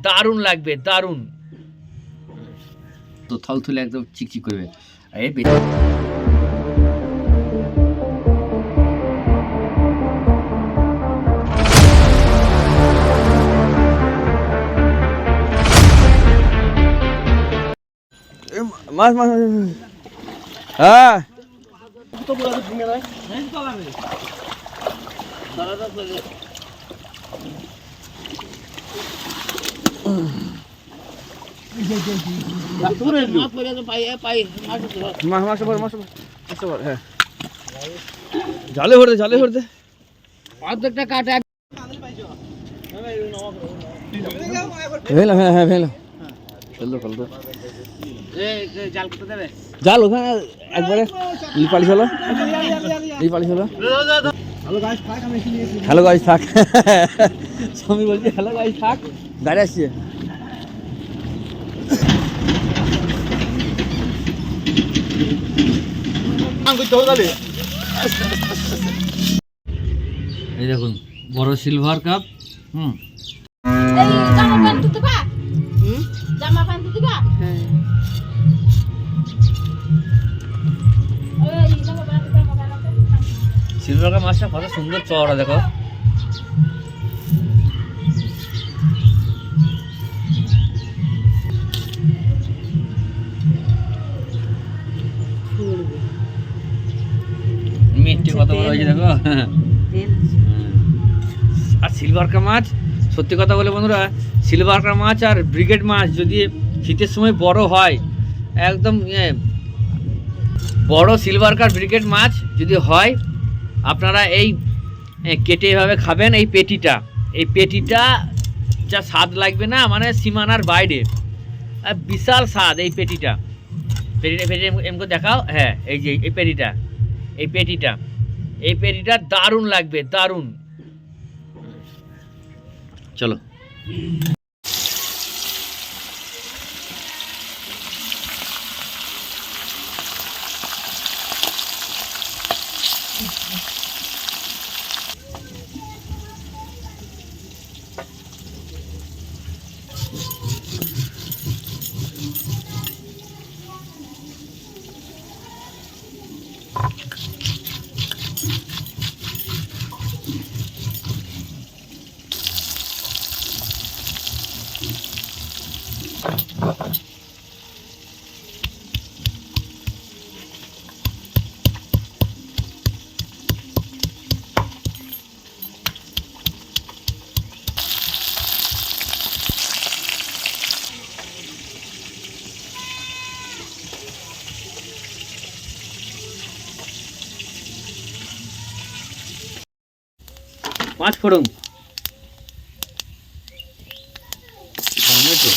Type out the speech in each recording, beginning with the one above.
দারুণ লাগবে, দারুণ তো থলথলে একদম চিকচিক করবে। মাছ মাছ হ্যাঁ জালে ভরতে জালে ভরতে অর্ধেকটা কাটা ভেলা হ্যাঁ হ্যাঁ ভেলা ফেলতো ফেলতো জাল করতে দেবে। জাল ওখানে একবারে পালিশ হলো এই পালিশ হলো। হ্যালো গাইস থাক স্বামী বলছি হ্যালো গাইস থাক গাড়ি আসছে। এই দেখুন বড় সিলভার কাপ। সিলভার কাপ মাছটা কত সুন্দর চওড়া দেখো। মিষ্টি কত বড় হয়েছে দেখো। আর সিলভার কাপ মাছ সত্যি কথা বলে বন্ধুরা, সিলভার কাপ মাছ আর ব্রিগেড মাছ যদি শীতের সময় বড় হয়, একদম বড় সিলভার কাপ ব্রিগেড মাছ যদি হয়, আপনারা এই কেটে এভাবে খাবেন। এই পেটিটা যা স্বাদ লাগবে না, মানে সীমানার বাইরে, বিশাল স্বাদ এই পেটিটা এমকে দেখাও। হ্যাঁ এই যে এই পেটিটা দারুণ লাগবে, দারুণ। চলো পাঁচ ফোড়ন, টমেটো,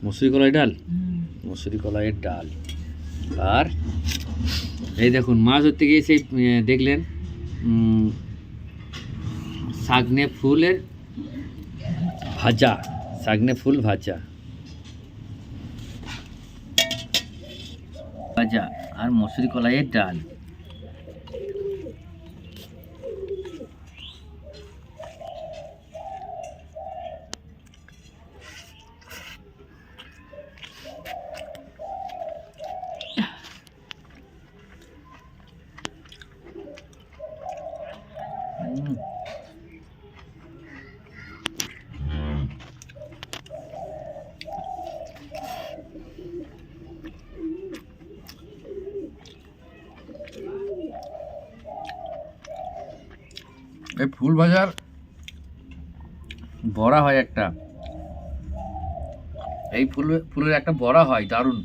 মসুরি কলাই ডাল, মসুরি কলাইয়ের ডাল। আর এই দেখুন মাছ ধরতে গিয়ে সেই দেখলেন সাগনে ফুলের ভাজা, সাগনে ফুল ভাজা ভাজা আর মসুরি কলাইয়ের ডাল। এই ফুল ভাজার বড়া হয় একটা, এই ফুলের একটা বড়া হয় দারুণ।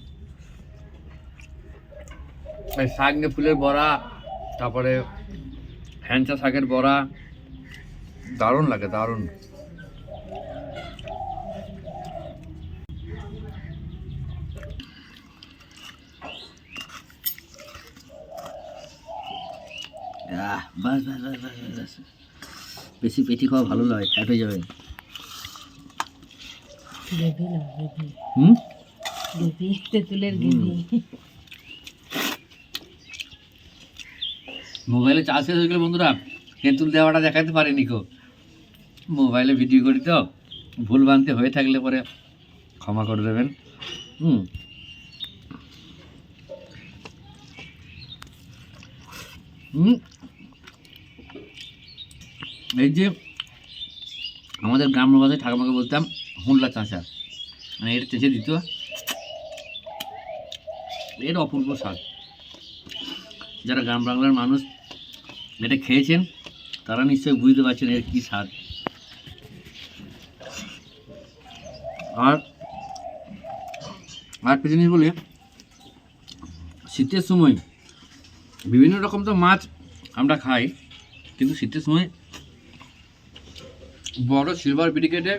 এই শাকনে ফুলের বড়া, তারপরে হ্যাঞ্চা শাকের বড়া, দারুণ লাগে, দারুণ। বাস বাস বাস বাস বাস, বেশি পেটি খাওয়া ভালো লাগে, ফ্যাট হয়ে যাবে। তেঁতুলের গ্রেভি। মোবাইলে চার্জ শেষ হয়ে গেলে বন্ধুরা তেঁতুল দেওয়াটা দেখাতে পারিনি কো, মোবাইলে ভিডিও করি তো, ভুল ভ্রান্তি হয়ে থাকলে পরে ক্ষমা করে দেবেন। এই যে আমাদের গ্রাম্য ভাষায় ঠাকুমাকে বলতাম হুনলা চাঁচা, মানে এটা চেঁচে দিত, এর অপূর্ব স্বাদ। যারা গ্রাম বাংলার মানুষ এটা খেয়েছেন তারা নিশ্চয়ই বুঝতে পারছেন এর কী স্বাদ। আর একটা জিনিস বলি, শীতের সময় বিভিন্ন রকম তো মাছ আমরা খাই, কিন্তু শীতের সময় বড় সিলভার ব্রিকেটে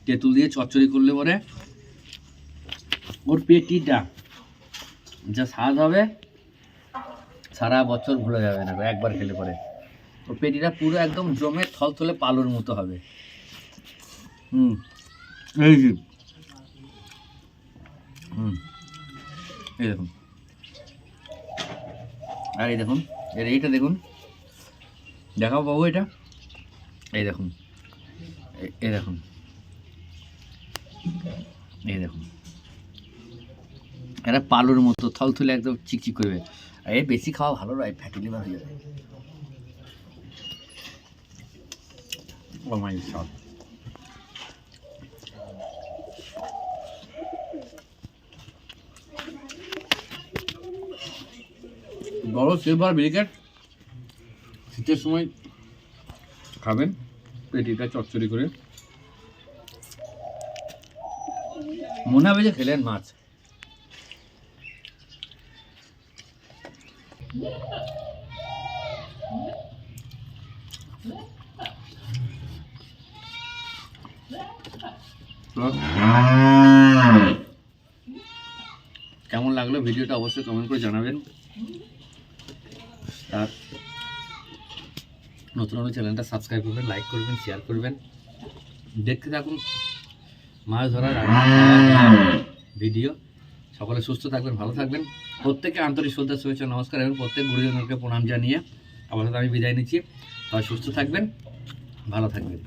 তেঁতুল দিয়ে চচ্চড়ি করলে পরে ওর পেটিটা যা স্বাদ হবে সারা বছর ভুলে যাবে না, একবার খেলে পরে ওর পেটিটা পুরো একদম জমে থলথলে পালুর মতো হবে। এই যে এই দেখুন, আর এই দেখুন এর এইটা দেখুন, দেখাও বাবু এটা, এই দেখুন, এই দেখুন, এই দেখুন, এটা পালুর মতো থলথলে একদম চিকচিক করবে। আর এর বেশি খাওয়া ভালো নয়, ফ্যাটি লিভার হয়ে যাবে। ও মাই গড, বড় সিলভার ব্রিকেট শীতের সময় খাবেন, পেটিটা চচ্চড়ি করে, মনে হবে যে খেলেন মাছ। কেমন লাগলো ভিডিওটা অবশ্যই কমেন্ট করে জানাবেন। আর নতুন নতুন চ্যানেলটা সাবস্ক্রাইব করবেন, লাইক করবেন, শেয়ার করবেন। দেখতে থাকুন মাছ ধরার ভিডিও। সকলে সুস্থ থাকবেন, ভালো থাকবেন। প্রত্যেকে আন্তরিক শ্রদ্ধা, শুভেচ্ছা, নমস্কার এবং প্রত্যেক গুরুজনকে প্রণাম জানিয়ে আমার সাথে আমি বিদায় নিচ্ছি। সবাই সুস্থ থাকবেন, ভালো থাকবেন।